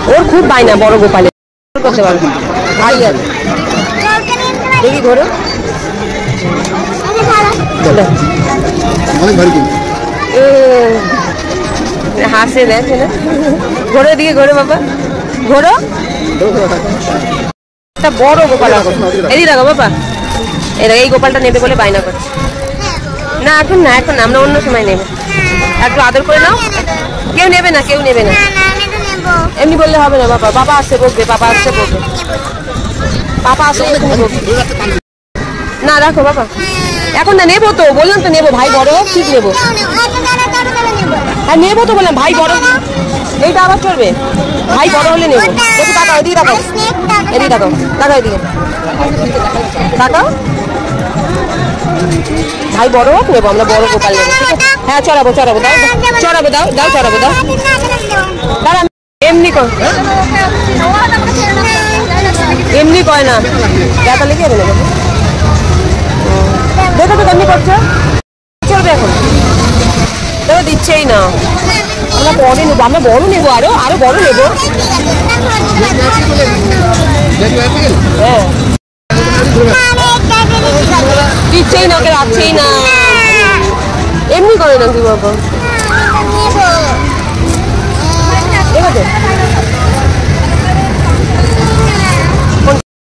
ওর খুব বায়না বড় গোপালে করতে পারবে ভাই আর দেখি ঘোরো হাসে দেখে না ঘোরে দিকে ঘোরে বাবা ঘোরো একটা বড় গোপাল এদিকে দেখো বাবা এই গোপালটা নেবে বলে বায়না করছে না এখন না এখন আমরা অন্য সময় নেবে একটু আদর করে নাও কেউ নেবে না কেউ নেবে না এমনি বললে হবে না বাবা বাবা আসছে বকবে বাবা আসছে বকবে পাপা আসে না রাখো বাবা এখন না নেবো তো বললাম তো নেবো ভাই বড় ঠিক নেবো হ্যাঁ নেবো তো বললাম ভাই বড় এইটা আবার চলবে ভাই বড় হলে নেবো দেখি তাকাও এদিকে তাকাও এদিকে তাকাও তাকাও এদিকে তাকাও ভাই বড় হোক নেবো আমরা বড় গোপাল নেবো ঠিক আছে হ্যাঁ চড়াবো চড়াবো দাও চড়াবো দাও দাও চড়াবো দাও দাঁড়া এমনি কর এমনি কয় না ব্যথা লেগে যাবে না দেখো তো কেমনি করছো চলবে এখন দেখো দিচ্ছেই না আমরা পরে নেবো আমরা বড় নেবো আরো আরো বড় নেবো হ্যাঁ দিচ্ছেই না ওকে রাখছেই না এমনি করে না কি বাবা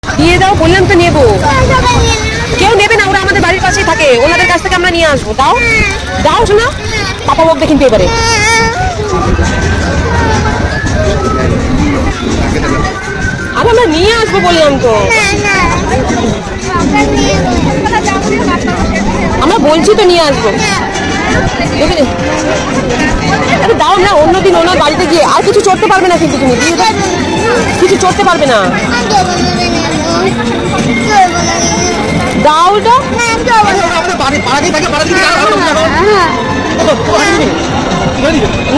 দিয়ে দাও বললাম তো নেবো কেউ নেবে না ওরা আমাদের বাড়ির পাশেই থাকে ওনাদের কাছ থেকে আমরা নিয়ে আসবো দাও দাও শোনা পাপা বকবে কিন্তু এবারে আর আমরা নিয়ে আসবো বললাম তো আমরা বলছি তো নিয়ে আসবো আরে দাও না অন্যদিন ওনার বাড়িতে গিয়ে আর কিছু চড়তে পারবে না কিন্তু তুমি দিয়ে দাও কিছু চড়তে পারবে না দাও ওটা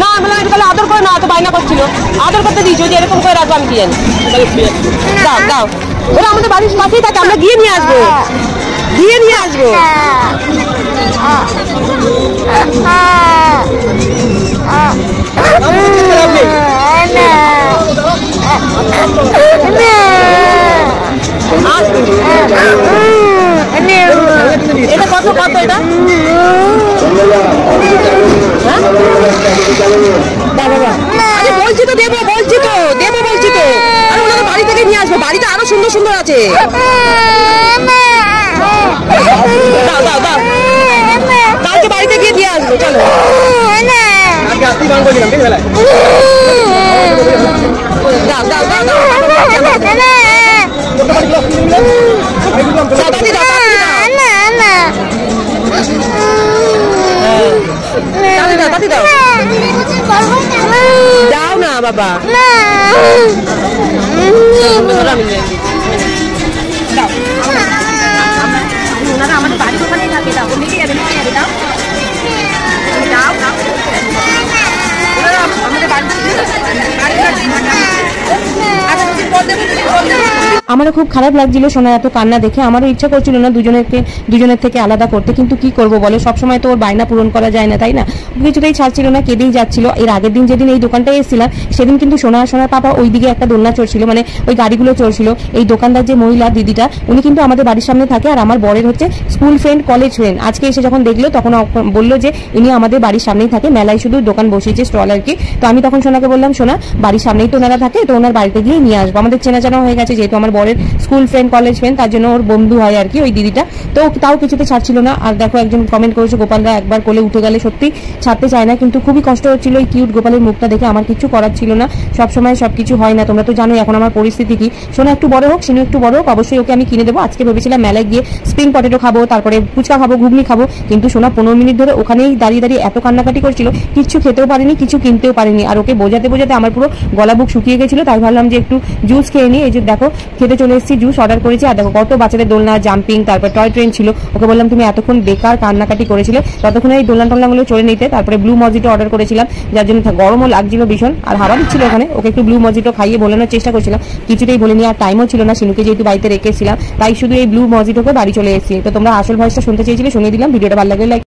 না বললাম এটা তাহলে আদর করে না তো বায়না করছিল আদর করতে দিই যদি এরকম করে রাখবো আমি কি জানি দাও দাও ওরা আমাদের বাড়ির পাশেই থাকে আমরা গিয়ে নিয়ে আসবো গিয়ে নিয়ে আসবো এটা কত কত এটা বলছি তো দেবো বলছি তো দেবো বলছি তো আর ওনাদের বাড়ি থেকে নিয়ে আসবো বাড়িতে আরো সুন্দর সুন্দর আছে দাও দাও দাও কালকে বাড়িতে গিয়ে দিয়ে আসবো চলো দাও দাও দাও দাও না বাবা ওনারা আমাদের বাড়ির ওখানেই থাকে দাও নিয়ে যাবে নিয়ে যাবে দাও দাও দাও আমাদের বাড়িতে আমারও খুব খারাপ লাগছিল সোনা এত কান্না দেখে আমারও ইচ্ছা করছিল না দুজনের থেকে আলাদা করতে কিন্তু কি করব বলো সবসময় তো ওর বায়না পূরণ করা যায় না তাই না কিছুতেই ছাড়ছিল না কেঁদেই যাচ্ছিল এর আগের দিন যেদিন এই দোকানটায় এসেছিলাম সেদিন কিন্তু সোনার পাপা ওইদিকে একটা দোলনা চড়ছিল মানে ওই গাড়িগুলো চড়ছিল এই দোকানদার যে মহিলা দিদিটা উনি কিন্তু আমাদের বাড়ির সামনে থাকে আর আমার বরের হচ্ছে স্কুল ফ্রেন্ড কলেজ ফ্রেন্ড আজকে এসে যখন দেখলো তখন বললো যে ইনি আমাদের বাড়ির সামনেই থাকে মেলায় শুধু দোকান বসিয়েছে স্টল আর কি তো আমি তখন সোনাকে বললাম সোনা বাড়ির সামনেই তো ওনারা থাকে তো ওনার বাড়িতে গিয়ে নিয়ে আসবো আমাদের চেনা জানা হয়ে গেছে যেহেতু আমার বরের স্কুল ফ্রেন্ড কলেজ ফ্রেন্ড তার জন্য ওর বন্ধু হয় আর কি ওই দিদিটা তো তাও কিছুতে ছাড়ছিল না আর দেখো একজন কমেন্ট করেছে গোপালরা একবার কোলে উঠে গেলে সত্যি ছাড়তে চায় না কিন্তু খুবই কষ্ট হচ্ছিল এই কিউট গোপালের মুখটা দেখে আমার কিছু করার ছিল না সবসময় সবকিছু হয় না তোমরা তো জানোই এখন আমার পরিস্থিতি কি সোনা একটু বড় হোক সিনু একটু বড় হোক অবশ্যই ওকে আমি কিনে দেবো আজকে ভেবেছিলাম মেলায় গিয়ে স্প্রিং পটেটো খাবো তারপরে ফুচকা খাবো ঘুগনি খাবো কিন্তু সোনা 15 মিনিট ধরে ওখানেই দাঁড়িয়ে দাঁড়িয়ে এত কান্নাকাটি করছিল কিছু খেতেও পারেনি কিছু কিনতেও পারেনি আর ওকে বোঝাতে বোঝাতে আমার পুরো গলা বুক শুকিয়ে গেছিল তাই ভাবলাম যে একটু জুস খেয়ে নিই এই যে দেখো খেতে চলে এসেছি জুস অর্ডার করেছি আর দেখো কত বাচ্চাদের দোলনা জাম্পিং তারপর টয় ট্রেন ছিল ওকে বললাম তুমি এতক্ষণ বেকার কান্নাকাটি করেছিলে ততক্ষণ এই দোলনা টোলনাগুলো চড়ে নিতে তারপরে ব্লু মজিটো অর্ডার করেছিলাম যার জন্য গরমও লাগছিল ভীষণ আর হাওয়া দিচ্ছিল ওখানে ওকে একটু ব্লু মজিটো খাইয়ে বোলানোর চেষ্টা করছিলাম কিছুতেই বলিনি আর টাইমও ছিল না সিনুকে যেহেতু বাড়িতে রেখেছিলাম তাই শুধু এই ব্লু মজিটোকে বাড়ি চলে এসেছি তো তোমরা আসল ভয়েসটা শুনতে চেয়েছিলে শুনিয়ে দিলাম ভিডিওটা ভালো লাগলে লাইক